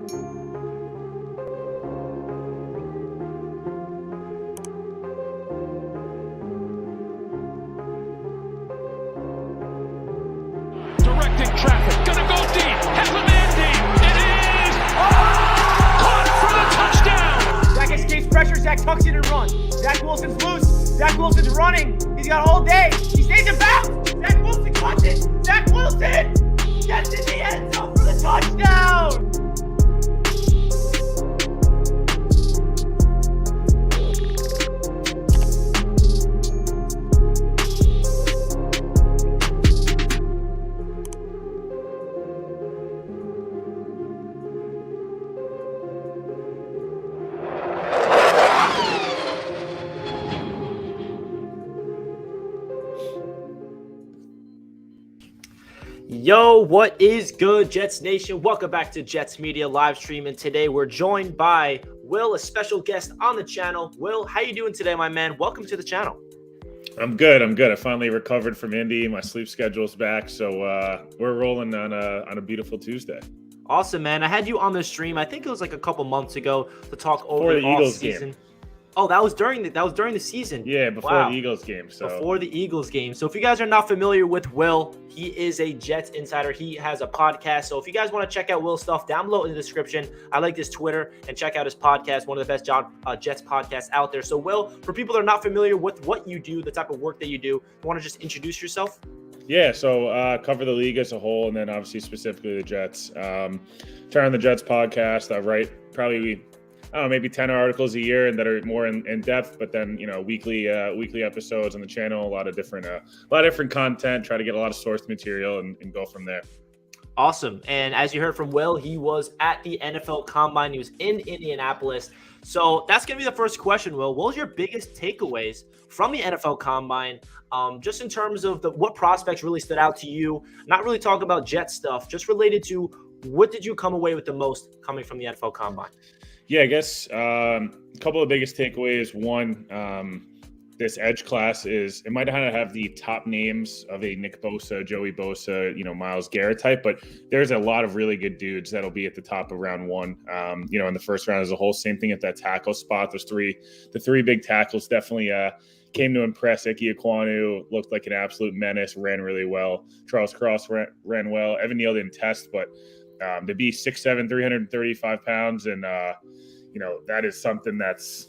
Directing traffic, gonna go deep, has a man deep, it is, caught for the touchdown! Zach escapes pressure, Zach tucks in and runs. Zach Wilson's loose, Zach Wilson's running, he's got all day, he stays in bounds, Zach Wilson caught it, Zach Wilson gets in the end zone for the touchdown! Yo, what is good, Jets Nation? Welcome back to Jets Media live stream, and today we're joined by Will, a special guest on the channel. Will, how you doing today, my man? Welcome to the channel. I'm good. I finally recovered from Indy. My sleep schedule's back, so we're rolling on a beautiful Tuesday. Awesome, man. I had you on the stream. I think it was like a couple months ago to talk over Before the Eagles season. game. Oh, that was during the season. Yeah, before Wow. the Eagles game. So Before the Eagles game. So if you guys are not familiar with Will, he is a Jets insider. He has a podcast. So if you guys want to check out Will's stuff, down below in the description, I like his Twitter, and check out his podcast, one of the best Jets podcasts out there. So Will, for people that are not familiar with what you do, the type of work that you do want to just introduce yourself? yeah, so cover the league as a whole, and then obviously specifically the Jets. Turn on the Jets podcast. I write probably maybe 10 articles a year and that are more in depth, but then, weekly episodes on the channel, a lot of different content, try to get a lot of source material and go from there. Awesome. And as you heard from Will, he was at the NFL Combine. He was in Indianapolis. So that's going to be the first question, Will. What was your biggest takeaways from the NFL Combine, just in terms of what prospects really stood out to you? Not really talking about Jet stuff, just related to what did you come away with the most coming from the NFL Combine? Yeah, I guess a couple of biggest takeaways. One, this edge class it might not have the top names of a Nick Bosa, Joey Bosa, Myles Garrett type, but there's a lot of really good dudes that'll be at the top of round one. In the first round as a whole. Same thing at that tackle spot. The three big tackles definitely came to impress. Ike Ekwonu looked like an absolute menace, ran really well. Charles Cross ran well. Evan Neal didn't test, but to be 6'7", 335 pounds, and that is something that's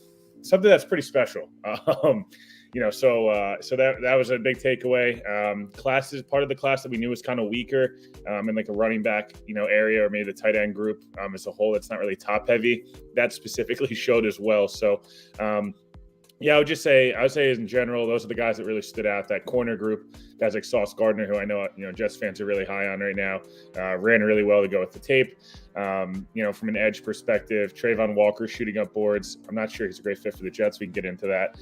pretty special. So that was a big takeaway. Classes, part of the class that we knew was kind of weaker in like a running back, area, or maybe the tight end group as a whole. It's not really top heavy. That specifically showed as well. So, I would say in general, those are the guys that really stood out. That corner group, guys like Sauce Gardner, who I know, Jets fans are really high on right now, ran really well to go with the tape. From an edge perspective, Trayvon Walker shooting up boards. I'm not sure he's a great fit for the Jets. We can get into that.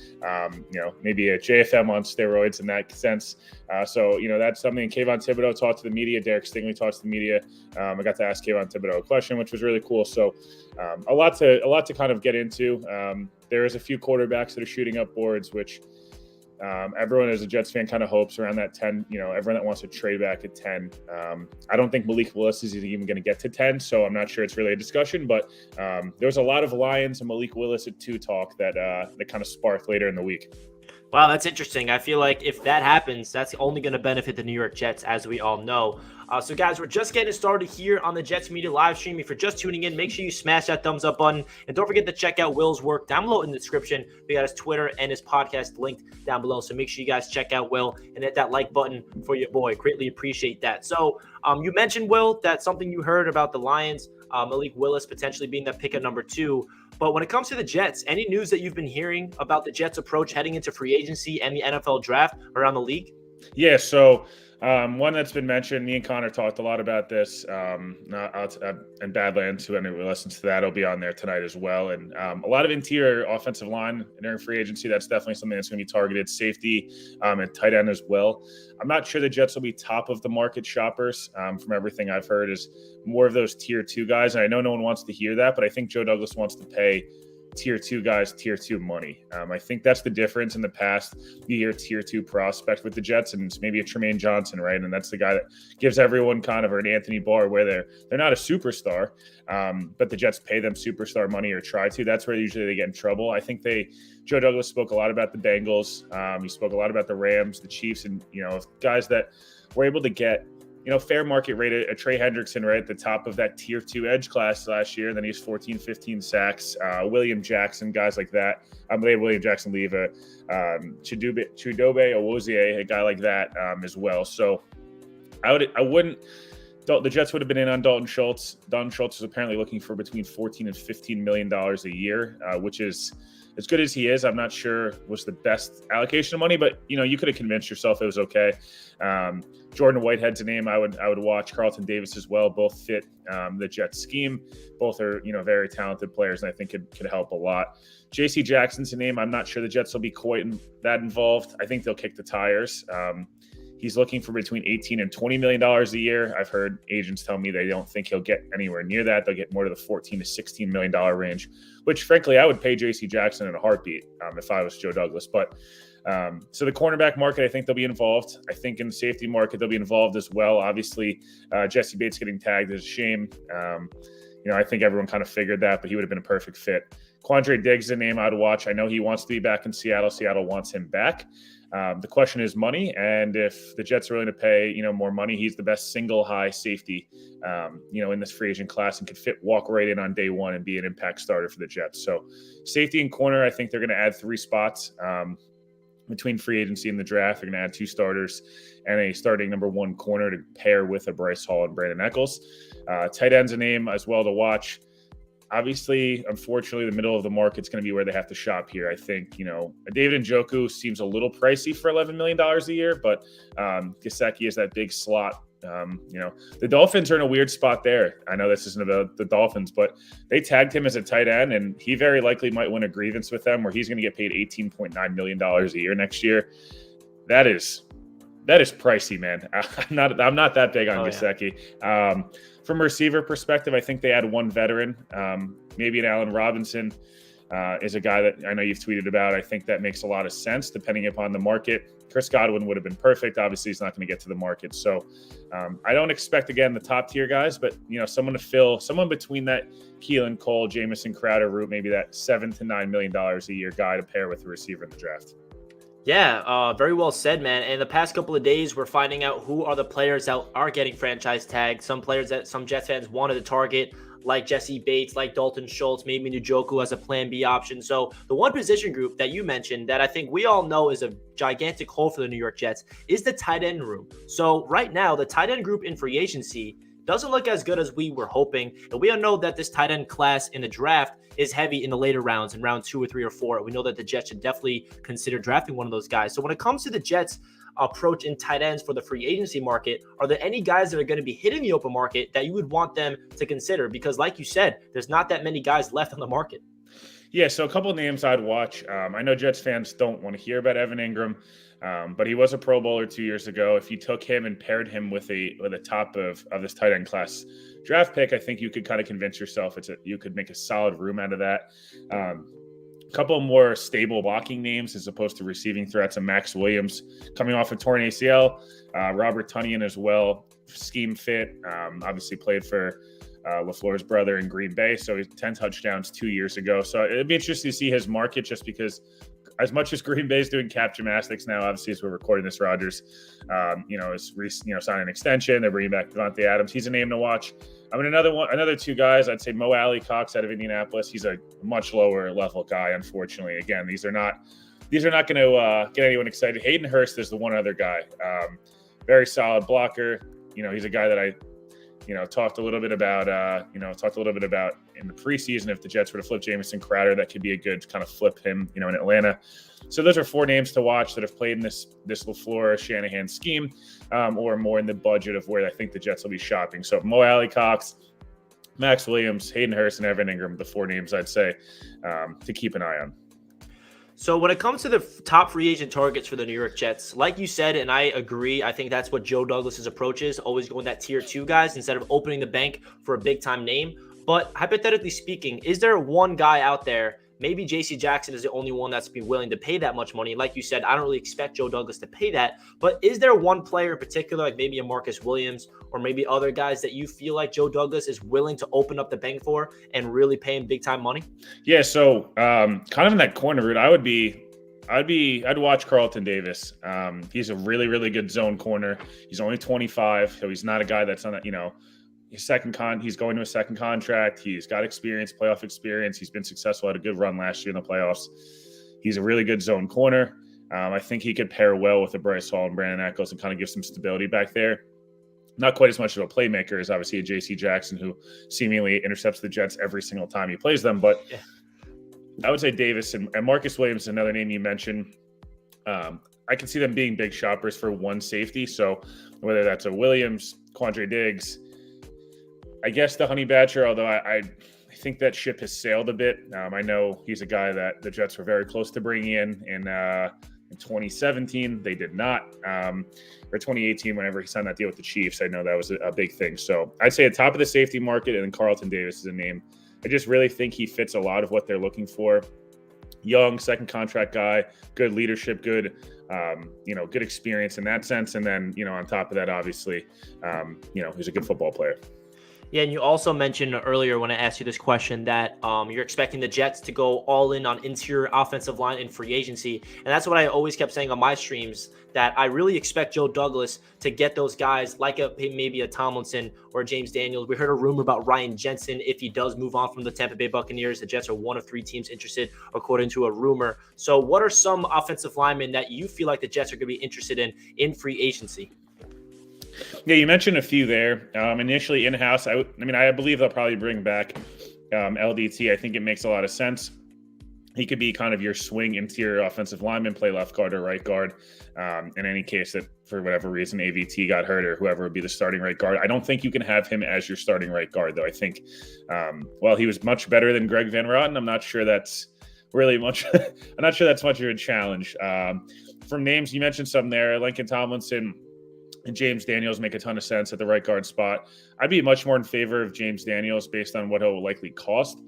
Maybe a JFM on steroids in that sense. So that's something. Kayvon Thibodeau talked to the media. Derek Stingley talked to the media. I got to ask Kayvon Thibodeau a question, which was really cool. So a lot to kind of get into. There is a few quarterbacks that are shooting up boards, which everyone as a Jets fan kind of hopes around that 10, everyone that wants to trade back at 10. I don't think Malik Willis is even going to get to 10, so I'm not sure it's really a discussion, but there's a lot of Lions and Malik Willis at 2 talk that kind of sparked later in the week. Wow, that's interesting. I feel like if that happens, that's only going to benefit the New York Jets, as we all know. So, guys, we're just getting started here on the Jets Media live stream. If you're just tuning in, make sure you smash that thumbs up button. And don't forget to check out Will's work down below in the description. We got his Twitter and his podcast linked down below. So make sure you guys check out Will and hit that like button for your boy. Greatly appreciate that. So you mentioned, Will, that something you heard about the Lions, Malik Willis potentially being that pick at number 2. But when it comes to the Jets, any news that you've been hearing about the Jets' approach heading into free agency and the NFL draft around the league? Yeah, so one that's been mentioned, me and Connor talked a lot about this, and Badlands, who anyway listens to that, will be on there tonight as well. And a lot of interior offensive line during free agency, that's definitely something that's going to be targeted. Safety and tight end as well. I'm not sure the Jets will be top of the market shoppers. From everything I've heard, is more of those tier 2 guys. And I know no one wants to hear that, but I think Joe Douglas wants to pay tier 2 guys, tier 2 money. I think that's the difference. In the past, you hear tier 2 prospect with the Jets, and it's maybe a Tremaine Johnson, right? And that's the guy that gives everyone kind of, or an Anthony Barr, where they're not a superstar, but the Jets pay them superstar money or try to. That's where usually they get in trouble. I think Joe Douglas spoke a lot about the Bengals. He spoke a lot about the Rams, the Chiefs, and guys that were able to get fair market rate. A Trey Hendrickson right at the top of that tier 2 edge class last year. Then he's 14, 15 sacks. William Jackson, guys like that. They had William Jackson leave. Chidobe Owozie, a guy like that as well. So I wouldn't. The Jets would have been in on Dalton Schultz. Dalton Schultz is apparently looking for between $14 and $15 million a year, which is, as good as he is, I'm not sure was the best allocation of money, but you could have convinced yourself it was okay. Jordan Whitehead's a name I would watch. Carlton Davis as well. Both fit the Jets scheme. Both are very talented players, and I think could help a lot. J.C. Jackson's a name I'm not sure the Jets will be quite that involved. I think they'll kick the tires. He's looking for between $18 and $20 million a year. I've heard agents tell me they don't think he'll get anywhere near that. They'll get more to the $14 to $16 million range, which frankly, I would pay J.C. Jackson in a heartbeat if I was Joe Douglas. But so the cornerback market, I think they'll be involved. I think in the safety market, they'll be involved as well. Obviously, Jesse Bates getting tagged is a shame. I think everyone kind of figured that, but he would have been a perfect fit. Quandre Diggs is a name I'd watch. I know he wants to be back in Seattle. Seattle wants him back. The question is money, and if the Jets are willing to pay, more money, he's the best single high safety, in this free agent class, and could walk right in on day one and be an impact starter for the Jets. So safety and corner, I think they're going to add 3 spots between free agency and the draft. They're going to add 2 starters and a starting number 1 corner to pair with a Bryce Hall and Brandon Echols. Tight end's a name as well to watch. Obviously, unfortunately, the middle of the market's going to be where they have to shop here. I think, David Njoku seems a little pricey for $11 million a year, but Gesicki is that big slot. The Dolphins are in a weird spot there. I know this isn't about the Dolphins, but they tagged him as a tight end, and he very likely might win a grievance with them where he's going to get paid $18.9 million a year next year. That is pricey, man. I'm not that big on Gesicki. Yeah. From a receiver perspective, I think they add 1 veteran. Maybe an Allen Robinson is a guy that I know you've tweeted about. I think that makes a lot of sense depending upon the market. Chris Godwin would have been perfect. Obviously, he's not going to get to the market. So I don't expect, again, the top tier guys, but, someone between that Keelan Cole, Jamison Crowder route, maybe that $7 to $9 million a year guy to pair with a receiver in the draft. Yeah, very well said, man. And the past couple of days, we're finding out who are the players that are getting franchise tagged. Some players that some Jets fans wanted to target, like Jesse Bates, like Dalton Schultz, maybe Njoku as a plan B option. So the one position group that you mentioned that I think we all know is a gigantic hole for the New York Jets is the tight end room. So right now, the tight end group in free agency doesn't look as good as we were hoping. And we all know that this tight end class in the draft is heavy in the later rounds, in round 2 or 3 or 4. We know that the Jets should definitely consider drafting one of those guys. So when it comes to the Jets' approach in tight ends for the free agency market, are there any guys that are going to be hitting the open market that you would want them to consider? Because like you said, there's not that many guys left on the market. Yeah, so a couple of names I'd watch. I know Jets fans don't want to hear about Evan Ingram, but he was a Pro Bowler 2 years ago. If you took him and paired him with a top of this tight end class draft pick, I think you could kind of convince yourself you could make a solid room out of that. A couple more stable blocking names as opposed to receiving threats. And Max Williams coming off a torn ACL, Robert Tonyan as well, scheme fit. Obviously played for LaFleur's brother in Green Bay, so he's 10 touchdowns 2 years ago. So it'd be interesting to see his market, just because as much as Green Bay's doing cap gymnastics now, obviously as we're recording this, Rodgers, is signing an extension. They're bringing back Devontae Adams. He's a name to watch. I mean, another 2 guys. I'd say Mo Alley Cox out of Indianapolis. He's a much lower level guy, unfortunately. Again, these are not going to get anyone excited. Hayden Hurst is the one other guy. Very solid blocker. He's a guy that I talked a little bit about in the preseason. If the Jets were to flip Jamison Crowder, that could be a good kind of flip him, in Atlanta. So those are 4 names to watch that have played in this LaFleur Shanahan scheme, or more in the budget of where I think the Jets will be shopping. So Mo Alley Cox, Max Williams, Hayden Hurst, and Evan Ingram, the 4 names I'd say to keep an eye on. So when it comes to the top free agent targets for the New York Jets, like you said, and I agree, I think that's what Joe Douglas's approach is, always going that tier 2 guys instead of opening the bank for a big time name. But hypothetically speaking, is there one guy out there maybe JC Jackson is the only one that's be willing to pay that much money. Like you said, I don't really expect Joe Douglas to pay that. But is there one player in particular, like maybe a Marcus Williams or maybe other guys that you feel like Joe Douglas is willing to open up the bank for and really pay him big time money? Yeah, so kind of in that corner route, I'd watch Carlton Davis. He's a really, really good zone corner. He's only 25, so he's not a guy that's on that, he's going to a second contract. He's got experience, playoff experience. He's been successful, had a good run last year in the playoffs. He's a really good zone corner. I think he could pair well with a Bryce Hall and Brandon Echols and kind of give some stability back there. Not quite as much of a playmaker as obviously a JC Jackson, who seemingly intercepts the Jets every single time he plays them. But yeah. I would say Davis and Marcus Williams, another name you mentioned. I can see them being big shoppers for one safety. So whether that's a Williams, Quandre Diggs, I guess the Honey Badger, although I think that ship has sailed a bit. I know he's a guy that the Jets were very close to bringing in 2017. They did not. Or 2018, whenever he signed that deal with the Chiefs, I know that was a big thing. So I'd say at top of the safety market, and then Carlton Davis is a name. I just really think he fits a lot of what they're looking for. Young, second contract guy, good leadership, good experience in that sense. And then, on top of that, obviously, he's a good football player. Yeah, and you also mentioned earlier when I asked you this question that you're expecting the Jets to go all in on interior offensive line in free agency. And that's what I always kept saying on my streams, that I really expect Joe Douglas to get those guys like maybe a Tomlinson or a James Daniels. We heard a rumor about Ryan Jensen. If he does move on from the Tampa Bay Buccaneers, the Jets are one of 3 teams interested, according to a rumor. So what are some offensive linemen that you feel like the Jets are going to be interested in free agency? Yeah, you mentioned a few there. Initially in-house, I believe they'll probably bring back LDT. I think it makes a lot of sense. He could be kind of your swing interior offensive lineman, play left guard or right guard. In any case that for whatever reason AVT got hurt or whoever would be the starting right guard. I don't think you can have him as your starting right guard, though. I think, he was much better than Greg Van Roten. I'm not sure that's really much. I'm not sure that's much of a challenge. From names, you mentioned some there, Lincoln Tomlinson and James Daniels make a ton of sense at the right guard spot. I'd be much more in favor of James Daniels based on what he'll likely cost,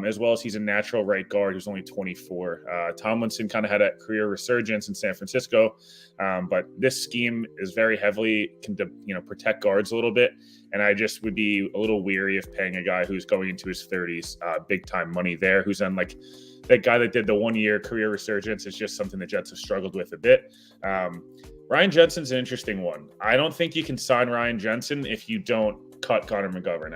as well as he's a natural right guard who's only 24. Tomlinson kind of had a career resurgence in San Francisco, but this scheme is very heavily can protect guards a little bit, and I just would be a little weary of paying a guy who's going into his 30s big time money there, who's on like that guy that did the 1-year career resurgence. Is just something the Jets have struggled with a bit. Ryan Jensen's an interesting one. I don't think you can sign Ryan Jensen if you don't cut Connor McGovern.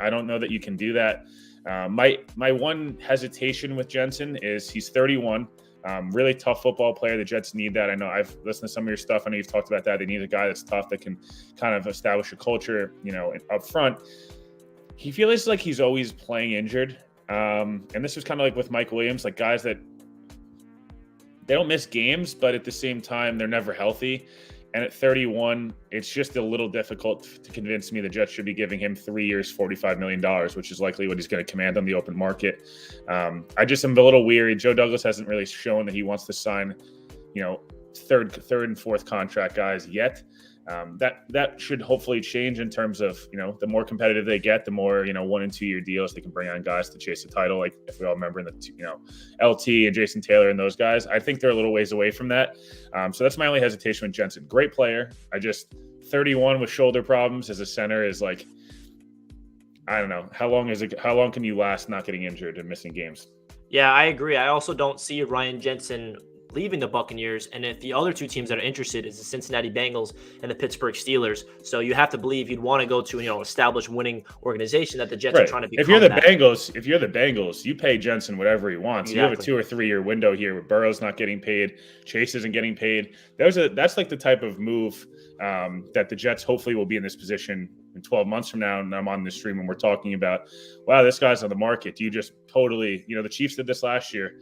I don't know that you can do that. My one hesitation with Jensen is he's 31, really tough football player. The Jets need that. I know I've listened to some of your stuff. I know you've talked about that. They need a guy that's tough that can kind of establish a culture, up front. He feels like he's always playing injured. And this was kind of like with Mike Williams, like guys that they don't miss games, but at the same time, they're never healthy. And at 31, it's just a little difficult to convince me the Jets should be giving him 3 years, $45 million, which is likely what he's going to command on the open market. I just am a little weary. Joe Douglas hasn't really shown that he wants to sign, third and fourth contract guys yet. That should hopefully change in terms of, the more competitive they get, the more, 1 and 2 year deals they can bring on guys to chase the title. Like if we all remember in the, LT and Jason Taylor and those guys, I think they're a little ways away from that. So that's my only hesitation with Jensen. Great player. 31 with shoulder problems as a center is like, I don't know. How long can you last not getting injured and missing games? Yeah, I agree. I also don't see Ryan Jensen leaving the Buccaneers, and if the other 2 teams that are interested is the Cincinnati Bengals and the Pittsburgh Steelers. So you have to believe you'd want to go to established winning organization that the Jets are trying to become. If you're the Bengals, you pay Jensen whatever he wants. Exactly. You have a 2 or 3 year window here where Burrow's not getting paid, Chase isn't getting paid. That's like the type of move that the Jets hopefully will be in this position in 12 months from now, and I'm on this stream and we're talking about, wow, this guy's on the market. You just totally, the Chiefs did this last year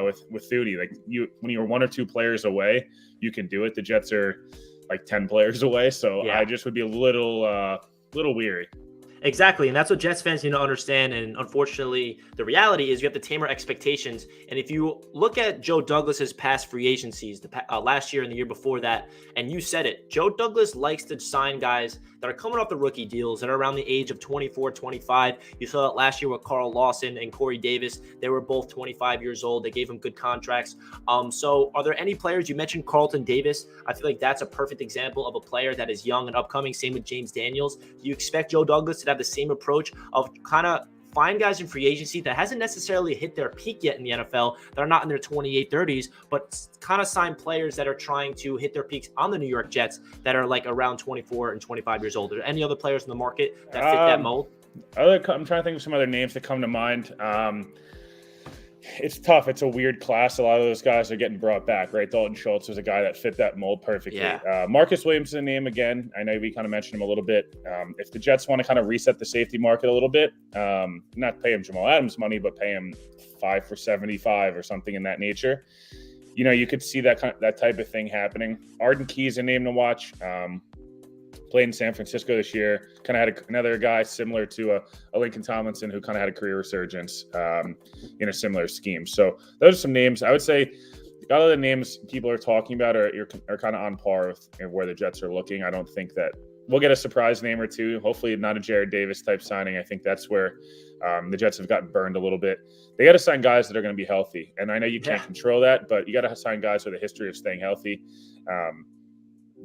with Thudi. Like when you were 1 or 2 players away, you can do it. The Jets are like 10 players away, so yeah. I just would be a little weary. Exactly, and that's what Jets fans need to understand. And unfortunately, the reality is you have to tamer expectations. And if you look at Joe Douglas's past free agencies, last year and the year before that, and you said it, Joe Douglas likes to sign guys that are coming off the rookie deals that are around the age of 24, 25. You saw that last year with Carl Lawson and Corey Davis. They were both 25 years old. They gave them good contracts. So are there any players? You mentioned Carlton Davis. I feel like that's a perfect example of a player that is young and upcoming. Same with James Daniels. Do you expect Joe Douglas to have the same approach of kind of find guys in free agency that hasn't necessarily hit their peak yet in the NFL, that are not in their 28, 30s, but kind of sign players that are trying to hit their peaks on the New York Jets that are like around 24 and 25 years old? Are there any other players in the market that fit that mold? I'm trying to think of some other names that come to mind. It's tough. It's a weird class. A lot of those guys are getting brought back, right? Dalton Schultz was a guy that fit that mold perfectly. Yeah. Marcus Williams is a name again. I know we kind of mentioned him a little bit. If the Jets want to kind of reset the safety market a little bit, not pay him Jamal Adams money, but pay him 5 for 75 or something in that nature. You could see that type of thing happening. Arden Key is a name to watch. Played in San Francisco this year. Kind of had another guy similar to a Lincoln Tomlinson who kind of had a career resurgence in a similar scheme. So those are some names. I would say a lot of the names people are talking about are kind of on par with where the Jets are looking. I don't think that we'll get a surprise name or two. Hopefully not a Jared Davis type signing. I think that's where the Jets have gotten burned a little bit. They got to sign guys that are going to be healthy. And I know you can't control that, but you got to sign guys with a history of staying healthy.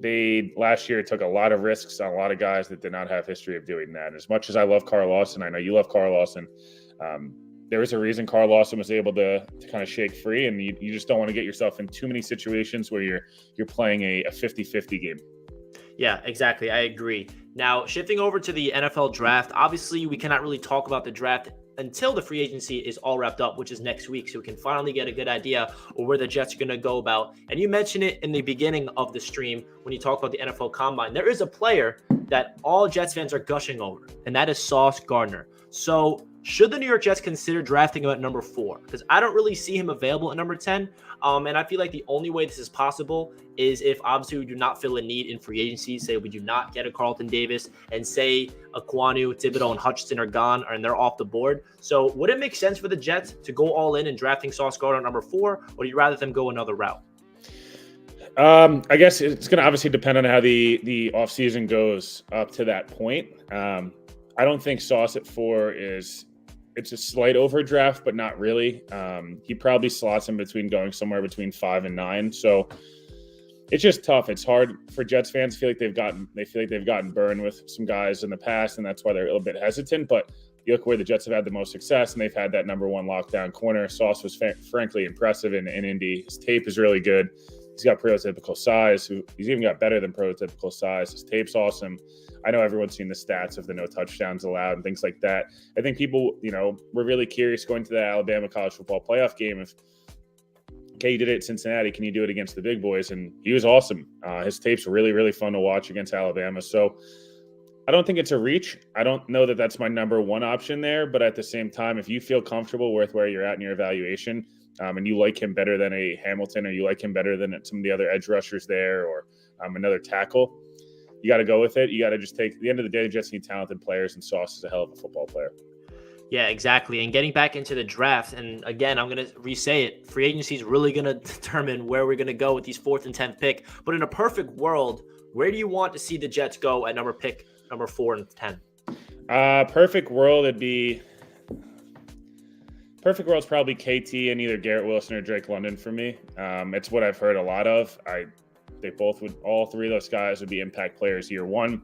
They last year took a lot of risks on a lot of guys that did not have history of doing that. As much as I love Carl Lawson, I know you love Carl Lawson. There is a reason Carl Lawson was able to kind of shake free, and you just don't want to get yourself in too many situations where you're playing a 50-50 game. Yeah, exactly. I agree. Now, shifting over to the NFL draft, obviously we cannot really talk about the draft until the free agency is all wrapped up, which is next week. So we can finally get a good idea of where the Jets are going to go about. And you mentioned it in the beginning of the stream when you talk about the NFL Combine. There is a player that all Jets fans are gushing over, and that is Sauce Gardner. So should the New York Jets consider drafting him at number 4? Because I don't really see him available at number 10. And I feel like the only way this is possible is if obviously we do not fill a need in free agency. Say we do not get a Carlton Davis, and say Aquanu, Thibodeau, and Hutchinson are gone and they're off the board. So would it make sense for the Jets to go all in and drafting Sauce Gardner at number 4, or do you rather them go another route? I guess it's going to obviously depend on how the offseason goes up to that point. I don't think Sauce at 4 it's a slight overdraft, but not really. He probably slots in between going somewhere between 5 and 9. So it's just tough. It's hard for Jets fans. They feel like they've gotten burned with some guys in the past, and that's why they're a little bit hesitant. But you look where the Jets have had the most success, and they've had that number 1 lockdown corner. Sauce was frankly impressive in Indy. His tape is really good. He's got prototypical size. He's even got better than prototypical size. His tape's awesome. I know everyone's seen the stats of the no touchdowns allowed and things like that. I think people, were really curious going to the Alabama college football playoff game. You did it at Cincinnati. Can you do it against the big boys? And he was awesome. His tape's really, really fun to watch against Alabama. So I don't think it's a reach. I don't know that that's my number 1 option there. But at the same time, if you feel comfortable with where you're at in your evaluation, and you like him better than a Hamilton, or you like him better than some of the other edge rushers there, or another tackle, you got to go with it. You got to just take, at the end of the day, the Jets need talented players, and Sauce is a hell of a football player. Yeah, exactly. And getting back into the draft, and again, I'm going to re-say it, free agency is really going to determine where we're going to go with these 4th and 10th pick. But in a perfect world, where do you want to see the Jets go at number 4 and 10? Perfect world, perfect world's probably KT and either Garrett Wilson or Drake London for me. It's what I've heard a lot of. All 3 of those guys would be impact players year 1.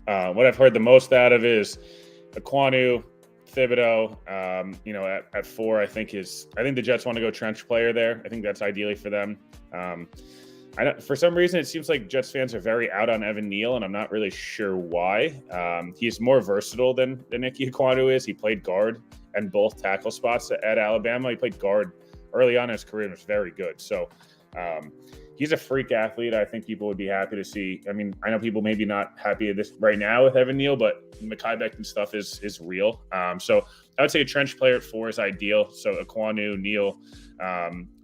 What I've heard the most out of is Aquanu, Thibodeau. At 4, I think the Jets want to go trench player there. I think that's ideally for them. For some reason, it seems like Jets fans are very out on Evan Neal, and I'm not really sure why. He's more versatile than Nicky Aquanu is. He played guard and both tackle spots at Alabama. He played guard early on in his career and was very good. So he's a freak athlete. I think people would be happy to see. I mean, I know people may be not happy with this right now with Evan Neal, but Mekhi Becton stuff is real. So I would say a trench player at 4 is ideal. So Aquanu, Neal,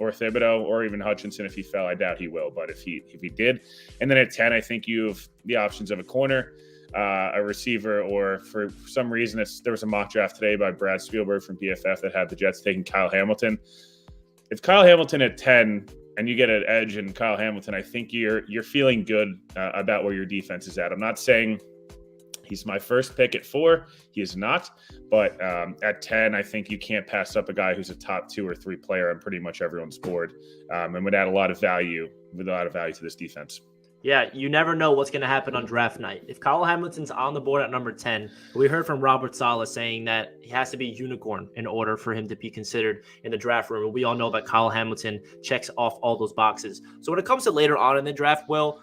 or Thibodeau, or even Hutchinson if he fell. I doubt he will, but if he did. And then at 10, I think you have the options of a corner, a receiver, or for some reason there was a mock draft today by Brad Spielberg from PFF that had the Jets taking Kyle Hamilton. If Kyle Hamilton at 10 and you get an edge in Kyle Hamilton, I think you're feeling good about where your defense is at. I'm not saying he's my first pick at 4. He is not. But at 10, I think you can't pass up a guy who's a top 2 or 3 player on pretty much everyone's board, and would add a lot of value to this defense. Yeah, you never know what's going to happen on draft night. If Kyle Hamilton's on the board at number 10, we heard from Robert Saleh saying that he has to be a unicorn in order for him to be considered in the draft room. And we all know that Kyle Hamilton checks off all those boxes. So when it comes to later on in the draft, Will,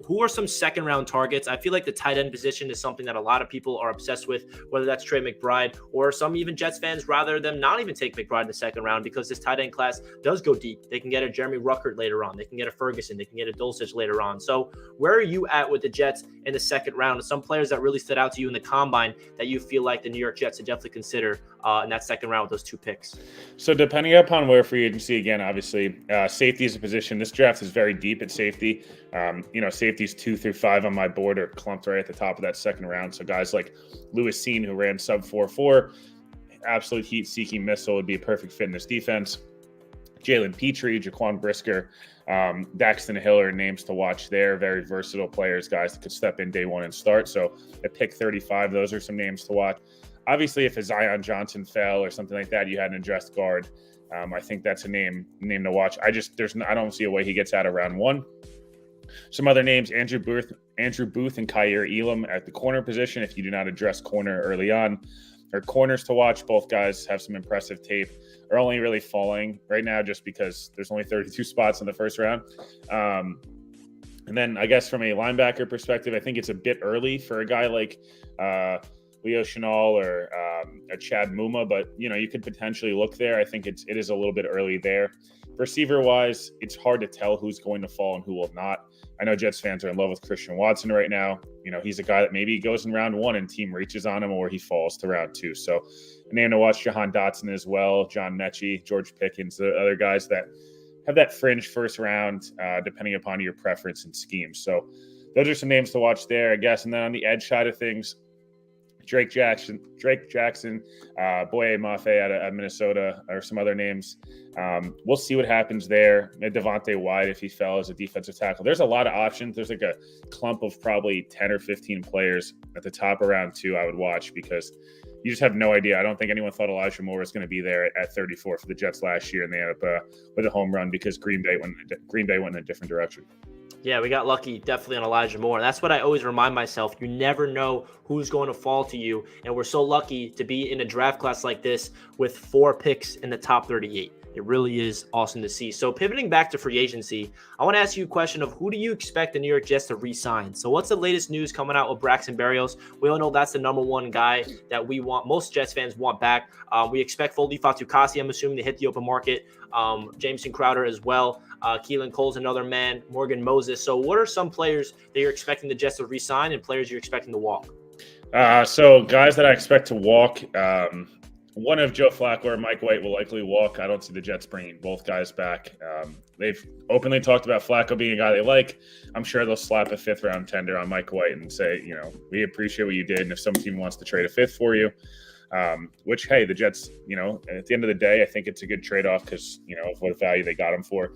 who are some second-round targets? I feel like the tight end position is something that a lot of people are obsessed with, whether that's Trey McBride or some even Jets fans rather them not even take McBride in the second round because this tight end class does go deep. They can get a Jeremy Ruckert later on. They can get a Ferguson. They can get a Dulcich later on. So where are you at with the Jets in the second round? Some players that really stood out to you in the combine that you feel like the New York Jets should definitely consider in that second round with those 2 picks? So depending upon where free agency, again, obviously, safety is a position. This draft is very deep at safety. Safeties 2 through 5 on my board are clumped right at the top of that second round. So guys like Lewis Seen, who ran sub 4.4, absolute heat-seeking missile, would be a perfect fit in this defense. Jalen Petrie, Jaquan Brisker, Daxton Hill are names to watch there. Very versatile players, guys that could step in day 1 and start. So at pick 35, those are some names to watch. Obviously, if a Zion Johnson fell or something like that, you had an addressed guard. I think that's a name to watch. I don't see a way he gets out of round 1. Some other names: Andrew Booth and Kyer Elam at the corner position. If you do not address corner early on, or corners to watch. Both guys have some impressive tape. Are only really falling right now just because there's only 32 spots in the first round. And then I guess from a linebacker perspective, I think it's a bit early for a guy like Leo Chenal or a Chad Muma, but you could potentially look there. I think it is a little bit early there. Receiver wise, it's hard to tell who's going to fall and who will not. I know Jets fans are in love with Christian Watson right now. He's a guy that maybe goes in round 1 and team reaches on him, or he falls to round 2. So a name to watch: Jahan Dotson as well, John Mechie, George Pickens, the other guys that have that fringe first round, depending upon your preference and scheme. So those are some names to watch there, I guess. And then on the edge side of things, Drake Jackson, Boye Mafe out of Minnesota, or some other names. We'll see what happens there. Devontae White, if he fell as a defensive tackle. There's a lot of options. There's like a clump of probably 10 or 15 players at the top of round 2 I would watch, because you just have no idea. I don't think anyone thought Elijah Moore was going to be there at 34 for the Jets last year, and they ended up with a home run because Green Bay went in a different direction. Yeah, we got lucky definitely on Elijah Moore. And that's what I always remind myself. You never know who's going to fall to you. And we're so lucky to be in a draft class like this with 4 picks in the top 38. It really is awesome to see. So pivoting back to free agency, I want to ask you a question of who do you expect the New York Jets to re-sign? So what's the latest news coming out with Braxton Berrios? We all know that's the number 1 guy that we want. Most Jets fans want back. We expect Foldy Fatukasi, I'm assuming, to hit the open market. Jameson Crowder as well. Keelan Cole's another man. Morgan Moses. So what are some players that you're expecting the Jets to re-sign and players you're expecting to walk? So guys that I expect to walk, one of Joe Flacco or Mike White will likely walk. I don't see the Jets bringing both guys back. They've openly talked about Flacco being a guy they like. I'm sure they'll slap a 5th-round tender on Mike White and say, we appreciate what you did, and if some team wants to trade a 5th for you, which, hey, the Jets, at the end of the day, I think it's a good trade-off because, of what value they got him for.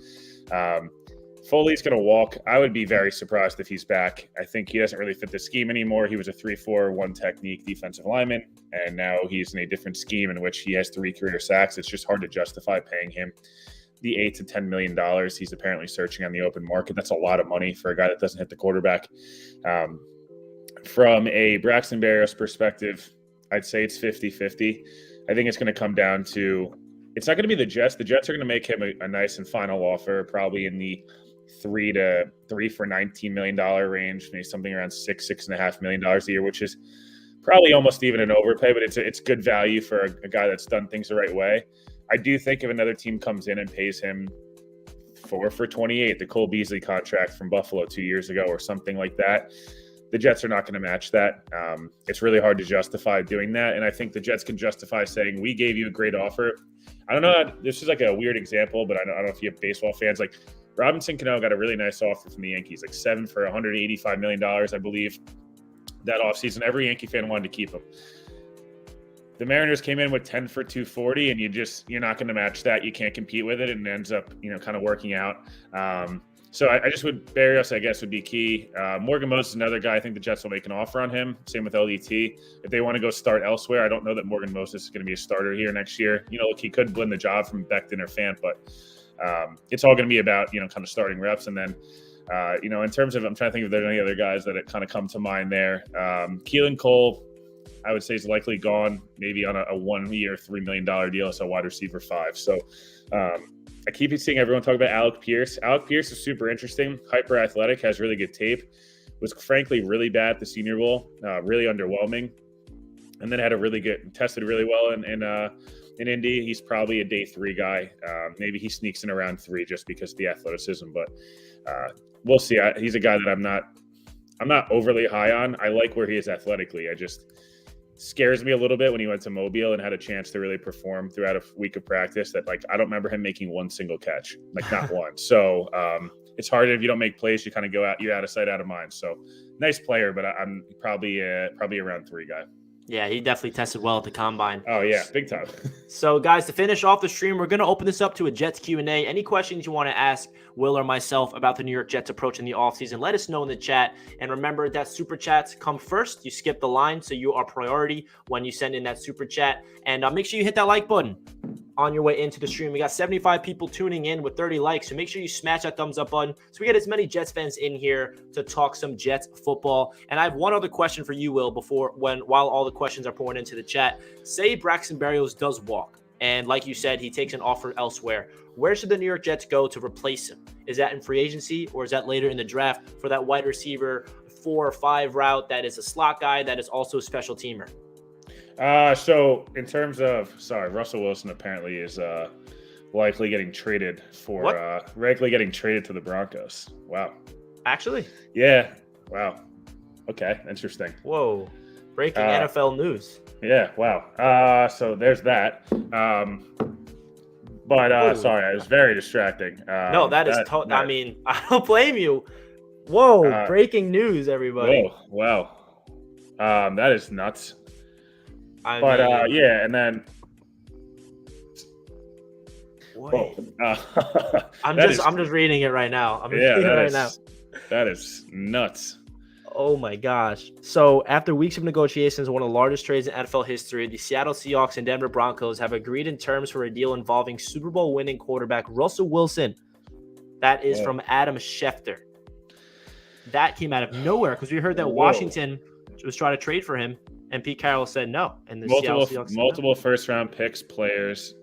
Foley's going to walk. I would be very surprised if he's back. I think he doesn't really fit the scheme anymore. He was a 3-4, 1 technique defensive lineman, and now he's in a different scheme in which he has 3 career sacks. It's just hard to justify paying him the $8 to $10 million he's apparently searching on the open market. That's a lot of money for a guy that doesn't hit the quarterback. From a Braxton Berrios perspective, I'd say it's 50-50. I think it's going to come down to, it's not going to be the Jets. The Jets are going to make him a nice and final offer, probably in the 3 for $19 million range, maybe something around $6.5 million a year, which is probably almost even an overpay, but it's good value for a guy that's done things the right way. I do think if another team comes in and pays him 4 for $28, the Cole Beasley contract from Buffalo 2 years ago or something like that, the Jets are not going to match that. It's really hard to justify doing that. And I think the Jets can justify saying, we gave you a great offer. I don't know. This is like a weird example, but I don't know if you have baseball fans. Like Robinson Cano got a really nice offer from the Yankees, like 7 for $185 million, I believe, that offseason. Every Yankee fan wanted to keep him. the Mariners came in with 10 for 240, and you're not going to match that. You can't compete with it, and it ends up, kind of working out. So I just would, Barrios, I guess, would be key. Morgan Moses is another guy. I think the Jets will make an offer on him. Same with LDT. If they want to go start elsewhere, I don't know that Morgan Moses is going to be a starter here next year. Look, he could win the job from Becton or Fant, but it's all going to be about, kind of starting reps. And then, in terms of, I'm trying to think if there's any other guys that kind of come to mind there. Keelan Cole, I would say, is likely gone, maybe on a 1 year, $3 million deal as a wide receiver 5. So, I keep seeing everyone talk about Alec Pierce. Alec Pierce is super interesting, hyper athletic, has really good tape. Was frankly really bad at the Senior Bowl, really underwhelming, and then tested really well in Indy. He's probably a day 3 guy. Maybe he sneaks in around 3 just because of the athleticism, but we'll see. He's a guy that I'm not overly high on. I like where he is athletically. I just scares me a little bit when he went to Mobile and had a chance to really perform throughout a week of practice that, I don't remember him making one single catch, not one. So it's hard if you don't make plays, you kind of you're out of sight, out of mind. So nice player, but I'm probably around 3 guy. Yeah, he definitely tested well at the combine. Oh yeah, big time. So guys, to finish off the stream, we're going to open this up to a Jets Q&A. Any questions you want to ask Will or myself about the New York Jets approach in the offseason, let us know in the chat. And remember that super chats come first. You skip the line, so you are priority when you send in that super chat. And make sure you hit that like button on your way into the stream. We got 75 people tuning in with 30 likes, so make sure you smash that thumbs up button so we get as many Jets fans in here to talk some Jets football. And I have one other question for you, Will, while all the questions are pouring into the chat. Say Braxton Berrios does walk, and like you said, he takes an offer elsewhere. Where should the New York Jets go to replace him? Is that in free agency, or is that later in the draft for that wide receiver 4 or 5 route that is a slot guy that is also a special teamer? So in terms of, Russell Wilson apparently is likely getting traded to the Broncos. Wow. Actually? Yeah. Wow. Okay. Interesting. Whoa. Breaking NFL news. Yeah. Wow. So there's that. Sorry, it was very distracting. No, that is. I mean, I don't blame you. Whoa. Breaking news, everybody. Whoa. Wow. That is nuts. And then. I'm just reading it right now. That is nuts. Oh my gosh. So after weeks of negotiations, one of the largest trades in NFL history, the Seattle Seahawks and Denver Broncos have agreed in terms for a deal involving Super Bowl winning quarterback Russell Wilson. That is from Adam Schefter. That came out of nowhere because we heard that Washington was trying to trade for him, and Pete Carroll said no. And the Seattle Seahawks multiple first-round picks, players.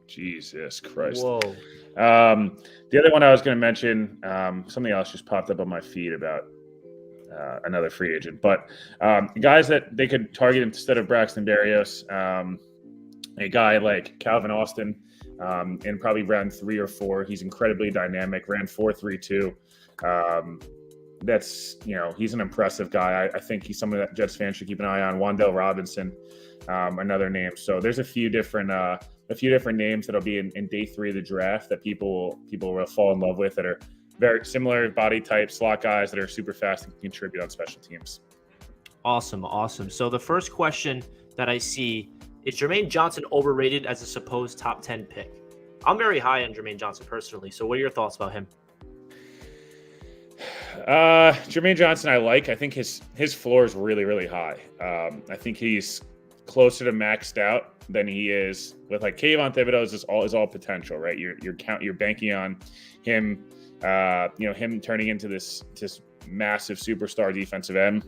Jesus Christ. Whoa. The other one I was going to mention, something else just popped up on my feed about another free agent. But guys that they could target instead of Braxton Berrios, a guy like Calvin Austin in probably round 3 or 4. He's incredibly dynamic, ran 4.32. He's an impressive guy. I think he's someone that Jets fans should keep an eye on. Wan'Dale Robinson, another name. So there's a few different names that'll be in day 3 of the draft that people will fall in love with, that are very similar body type slot guys that are super fast and can contribute on special teams. Awesome. So the first question that I see is Jermaine Johnson overrated as a supposed top 10 pick? I'm very high on Jermaine Johnson personally. So what are your thoughts about him? Jermaine Johnson, I think his floor is really, really high. I think he's closer to maxed out than he is with Kayvon Thibodeau is all potential, right? You're banking on him, him turning into this massive superstar defensive end.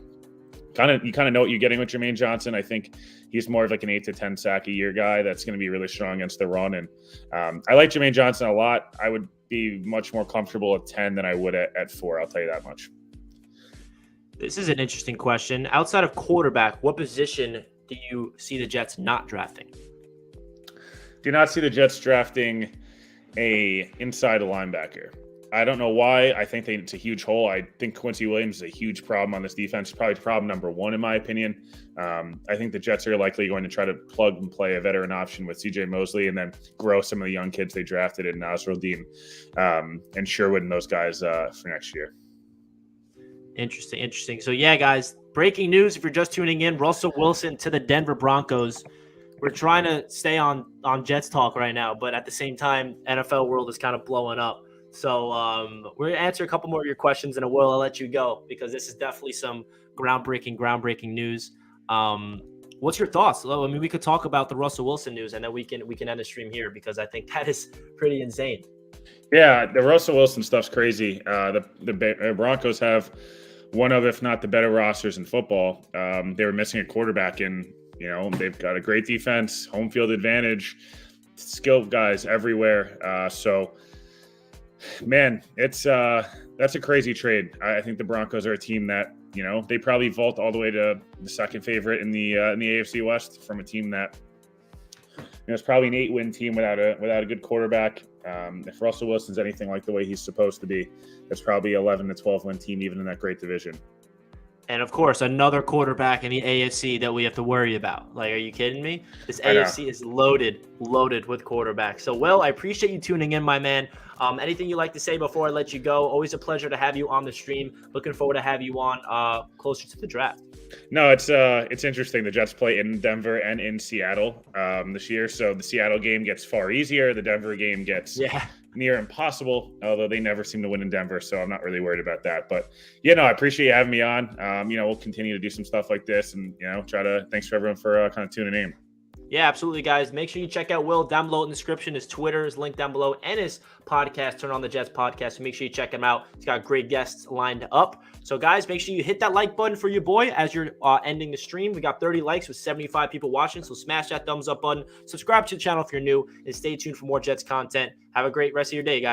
You kind of know what you're getting with Jermaine Johnson. I think he's more of an 8 to 10 sack a year guy that's going to be really strong against the run. And I like Jermaine Johnson a lot. I would be much more comfortable at 10 than I would at 4. I'll tell you that much. This is an interesting question. Outside of quarterback, what position do you see the Jets not drafting? Do not see the Jets drafting a inside linebacker. I don't know why. I think it's a huge hole. I think Quincy Williams is a huge problem on this defense. Probably problem number 1 in my opinion. I think the Jets are likely going to try to plug and play a veteran option with CJ Mosley and then grow some of the young kids they drafted in Nasruddin and Sherwood and those guys for next year. Interesting. So yeah, guys, breaking news. If you're just tuning in, Russell Wilson to the Denver Broncos. We're trying to stay on Jets talk right now, but at the same time, NFL world is kind of blowing up. So we're going to answer a couple more of your questions, and I'll let you go because this is definitely some groundbreaking news. What's your thoughts? I mean, we could talk about the Russell Wilson news, and then we can end the stream here because I think that is pretty insane. Yeah, the Russell Wilson stuff's crazy. The Broncos have one of, if not the better rosters in football. They were missing a quarterback, and they've got a great defense, home field advantage, skilled guys everywhere. So, man, that's a crazy trade. I think the Broncos are a team that they probably vault all the way to the second favorite in the AFC West from a team that it's probably an 8-win team without a good quarterback. If Russell Wilson's anything like the way he's supposed to be, it's probably 11 to 12-win team even in that great division. And of course, another quarterback in the AFC that we have to worry about. Like, are you kidding me? This AFC is loaded with quarterbacks. So, Will, I appreciate you tuning in, my man. Anything you'd like to say before I let you go? Always a pleasure to have you on the stream. Looking forward to have you on closer to the draft. No, it's interesting. The Jets play in Denver and in Seattle this year. So the Seattle game gets far easier. The Denver game gets near impossible, although they never seem to win in Denver. So I'm not really worried about that. But, I appreciate you having me on. We'll continue to do some stuff like this and, thanks for everyone for kind of tuning in. Yeah, absolutely, guys. Make sure you check out Will down below in the description. His Twitter is linked down below, and his podcast, Turn on the Jets podcast. So make sure you check him out. He's got great guests lined up. So, guys, make sure you hit that like button for your boy as you're ending the stream. We got 30 likes with 75 people watching, so smash that thumbs up button. Subscribe to the channel if you're new, and stay tuned for more Jets content. Have a great rest of your day, guys.